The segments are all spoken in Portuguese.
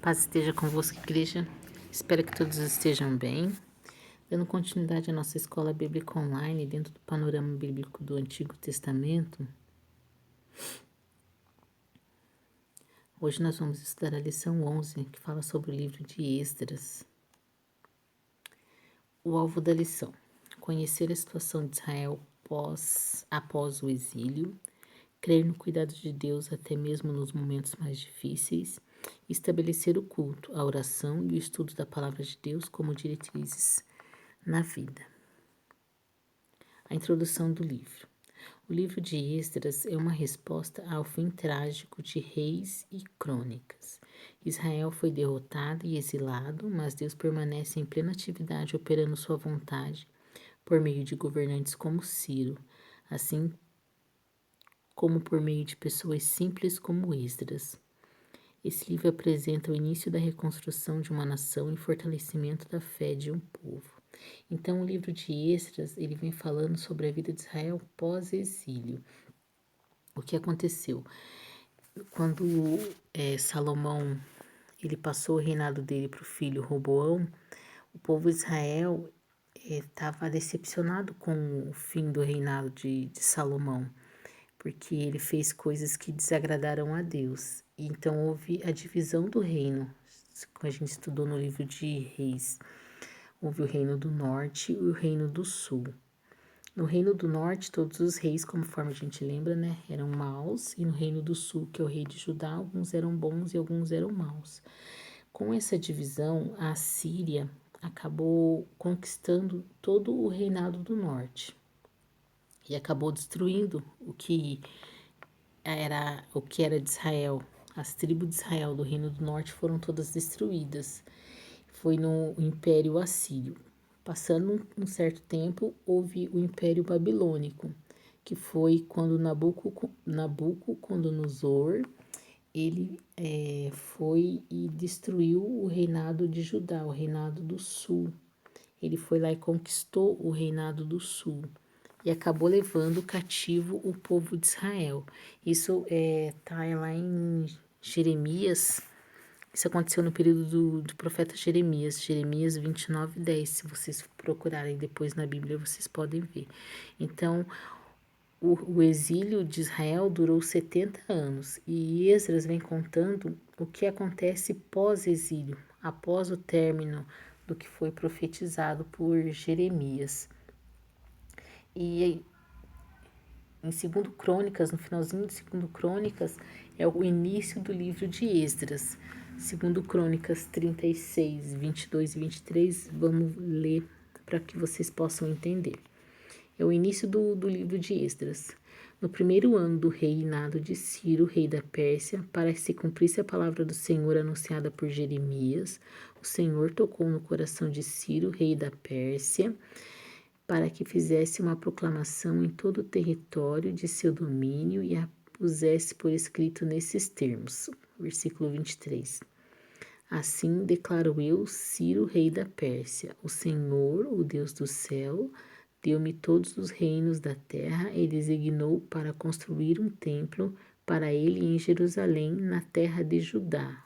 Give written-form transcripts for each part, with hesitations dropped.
Paz esteja convosco, igreja. Espero que todos estejam bem. Dando continuidade à nossa escola bíblica online dentro do panorama bíblico do Antigo Testamento, hoje nós vamos estudar a lição 11, que fala sobre o livro de Esdras. O alvo da lição: conhecer a situação de Israel após o exílio, crer no cuidado de Deus até mesmo nos momentos mais difíceis, estabelecer o culto, a oração e o estudo da palavra de Deus como diretrizes na vida. A introdução do livro. O livro de Esdras é uma resposta ao fim trágico de Reis e Crônicas. Israel foi derrotado e exilado, mas Deus permanece em plena atividade operando sua vontade por meio de governantes como Ciro, assim como por meio de pessoas simples como Esdras. Esse livro apresenta o início da reconstrução de uma nação e fortalecimento da fé de um povo. Então, o livro de Esdras, ele vem falando sobre a vida de Israel pós-exílio. O que aconteceu? Quando Salomão ele passou o reinado dele para o filho Roboão, o povo de Israel estava decepcionado com o fim do reinado de Salomão, porque ele fez coisas que desagradaram a Deus. Então houve a divisão do reino, como a gente estudou no livro de Reis. Houve o reino do norte e o reino do sul. No reino do norte, todos os reis, conforme a gente lembra, né, eram maus, e no reino do sul, que é o rei de Judá, alguns eram bons e alguns eram maus. Com essa divisão, a Síria acabou conquistando todo o reinado do norte e acabou destruindo o que era de Israel. As tribos de Israel do reino do norte foram todas destruídas. Foi no Império Assírio. Passando um certo tempo, houve o Império Babilônico, que foi quando Nabucodonosor ele foi e destruiu o reinado de Judá, o reinado do sul. Ele foi lá e conquistou o reinado do sul e acabou levando cativo o povo de Israel. Isso tá lá em Jeremias. Isso aconteceu no período do profeta Jeremias, Jeremias 29:10. Se vocês procurarem depois na Bíblia, vocês podem ver. Então, o exílio de Israel durou 70 anos e Esdras vem contando o que acontece pós-exílio, após o término do que foi profetizado por Jeremias. E em 2 Crônicas, no finalzinho de 2 Crônicas, é o início do livro de Esdras. 2 Crônicas 36, 22 e 23, vamos ler para que vocês possam entender. É o início do livro de Esdras. No primeiro ano do reinado de Ciro, rei da Pérsia, para que se cumprisse a palavra do Senhor anunciada por Jeremias, o Senhor tocou no coração de Ciro, rei da Pérsia, para que fizesse uma proclamação em todo o território de seu domínio e a pusesse por escrito nesses termos. Versículo 23. Assim declaro eu, Ciro, rei da Pérsia: o Senhor, o Deus do céu, deu-me todos os reinos da terra e designou para construir um templo para ele em Jerusalém, na terra de Judá.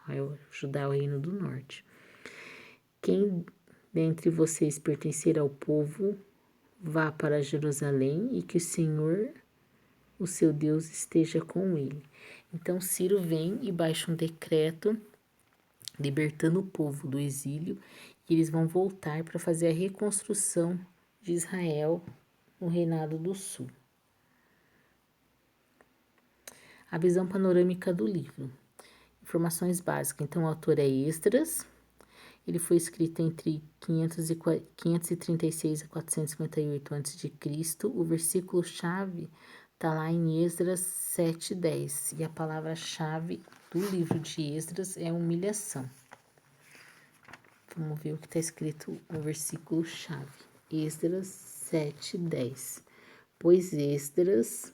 Judá é o reino do norte. Quem dentre vocês pertencer ao povo, vá para Jerusalém e que o Senhor, o seu Deus, esteja com ele. Então Ciro vem e baixa um decreto libertando o povo do exílio e eles vão voltar para fazer a reconstrução de Israel no reinado do sul. A visão panorâmica do livro. Informações básicas. Então, o autor é Esdras. Ele foi escrito entre 536 a 458 a.C. O versículo-chave está lá em Esdras 7:10. E a palavra-chave do livro de Esdras é humilhação. Vamos ver o que está escrito no versículo-chave. Esdras 7:10. Pois Esdras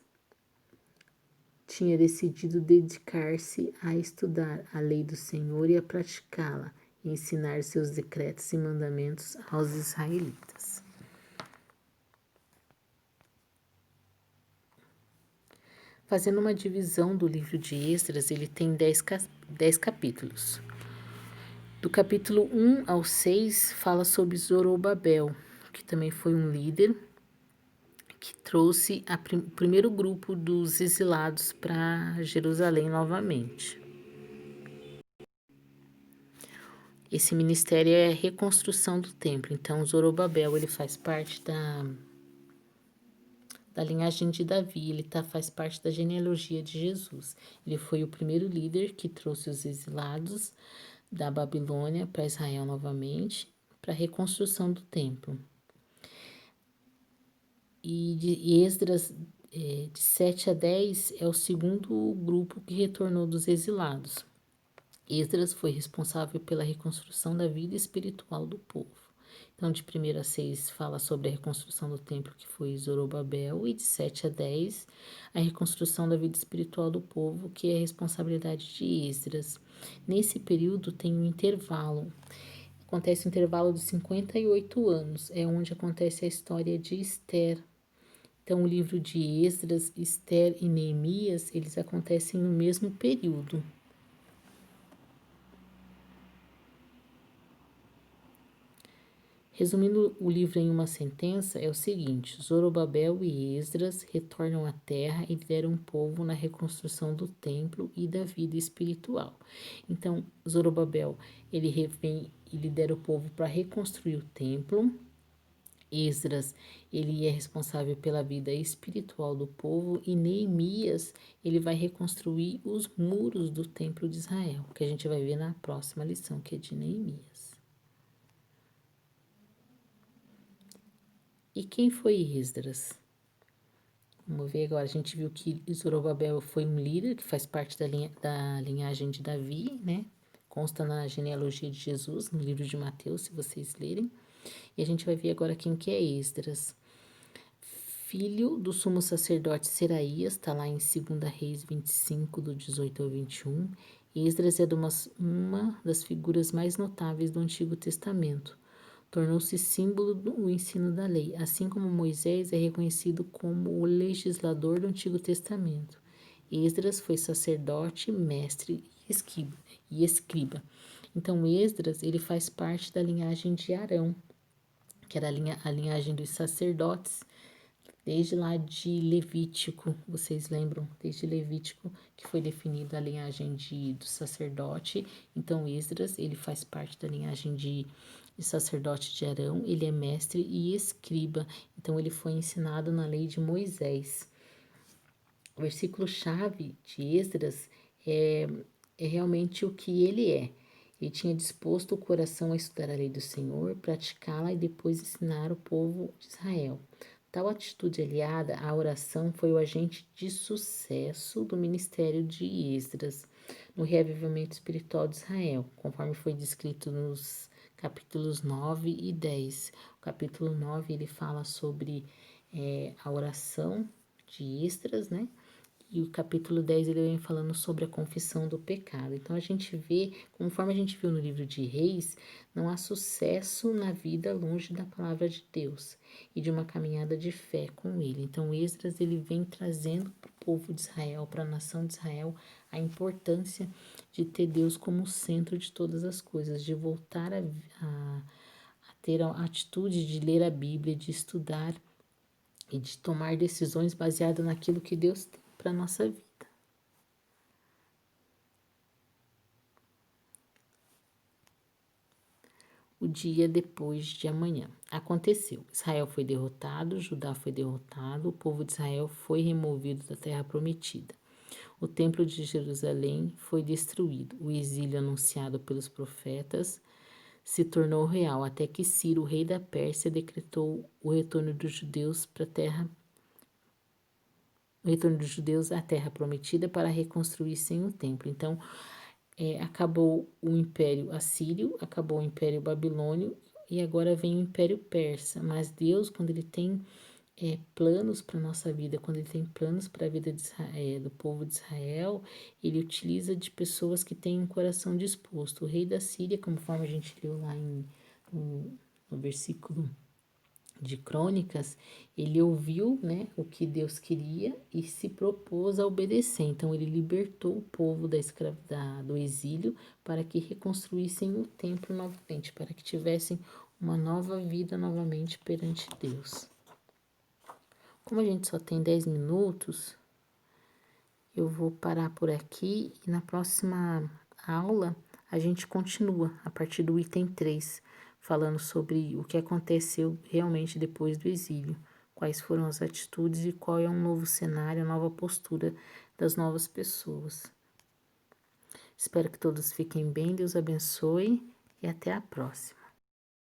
tinha decidido dedicar-se a estudar a lei do Senhor e a praticá-la, e ensinar seus decretos e mandamentos aos israelitas. Fazendo uma divisão do livro de Esdras, ele tem 10 capítulos. Do capítulo 1 ao 6 fala sobre Zorobabel, que também foi um líder que trouxe o primeiro grupo dos exilados para Jerusalém novamente. Esse ministério é a reconstrução do templo. Então, Zorobabel, ele faz parte da linhagem de Davi, ele faz parte da genealogia de Jesus. Ele foi o primeiro líder que trouxe os exilados da Babilônia para Israel novamente, para a reconstrução do templo. E de Esdras, de 7 a 10, é o segundo grupo que retornou dos exilados. Esdras foi responsável pela reconstrução da vida espiritual do povo. Então, de 1 a 6 fala sobre a reconstrução do templo, que foi Zorobabel, e de 7 a 10, a reconstrução da vida espiritual do povo, que é a responsabilidade de Esdras. Nesse período tem um intervalo, acontece um intervalo de 58 anos, é onde acontece a história de Esther. Então, o livro de Esdras, Esther e Neemias, eles acontecem no mesmo período. Resumindo o livro em uma sentença, é o seguinte: Zorobabel e Esdras retornam à terra e lideram o povo na reconstrução do templo e da vida espiritual. Então, Zorobabel, ele vem e lidera o povo para reconstruir o templo. Esdras, ele é responsável pela vida espiritual do povo, e Neemias, ele vai reconstruir os muros do templo de Israel, que a gente vai ver na próxima lição, que é de Neemias. E quem foi Esdras? Vamos ver agora, a gente viu que Zorobabel foi um líder que faz parte da linhagem de Davi, né? Consta na genealogia de Jesus, no livro de Mateus, se vocês lerem. E a gente vai ver agora quem que é Esdras. Filho do sumo sacerdote Seraías, está lá em 2 Reis 25, do 18 ao 21. Esdras é uma das figuras mais notáveis do Antigo Testamento. Tornou-se símbolo do ensino da lei, assim como Moisés é reconhecido como o legislador do Antigo Testamento. Esdras foi sacerdote, mestre e escriba. Então, Esdras, ele faz parte da linhagem de Arão, que era a linhagem dos sacerdotes, desde lá de Levítico, vocês lembram? Desde Levítico que foi definida a linhagem do sacerdote. Então, Esdras, ele faz parte da linhagem de sacerdote de Arão, ele é mestre e escriba. Então, ele foi ensinado na lei de Moisés. O versículo-chave de Esdras é realmente o que ele é. Ele tinha disposto o coração a estudar a lei do Senhor, praticá-la e depois ensinar o povo de Israel. Tal atitude aliada à oração foi o agente de sucesso do ministério de Esdras no reavivamento espiritual de Israel, conforme foi descrito nos capítulos 9 e 10. O capítulo 9 ele fala sobre a oração de Esdras, né? E o capítulo 10 ele vem falando sobre a confissão do pecado. Então a gente vê, conforme a gente viu no livro de Reis, não há sucesso na vida longe da palavra de Deus e de uma caminhada de fé com ele. Então Esdras ele vem trazendo para o povo de Israel, para a nação de Israel, a importância de ter Deus como centro de todas as coisas, de voltar a ter a atitude de ler a Bíblia, de estudar e de tomar decisões baseadas naquilo que Deus tem para a nossa vida. O dia depois de amanhã. Aconteceu. Israel foi derrotado, Judá foi derrotado, o povo de Israel foi removido da terra prometida. O templo de Jerusalém foi destruído. O exílio anunciado pelos profetas se tornou real, até que Ciro, rei da Pérsia, decretou o retorno dos judeus para a terra à terra prometida para reconstruir-se o templo. Então, acabou o Império Assírio, acabou o Império Babilônio e agora vem o Império Persa. Mas Deus, quando Ele tem planos para a nossa vida, quando Ele tem planos para a vida de Israel, do povo de Israel, Ele utiliza de pessoas que têm um coração disposto. O rei da Síria, conforme a gente leu lá no versículo de Crônicas, ele ouviu, né, o que Deus queria e se propôs a obedecer. Então, ele libertou o povo do exílio para que reconstruíssem o templo novamente, para que tivessem uma nova vida novamente perante Deus. Como a gente só tem 10 minutos, eu vou parar por aqui e na próxima aula a gente continua a partir do item 3, falando sobre o que aconteceu realmente depois do exílio, quais foram as atitudes e qual é um novo cenário, a nova postura das novas pessoas. Espero que todos fiquem bem, Deus abençoe e até a próxima.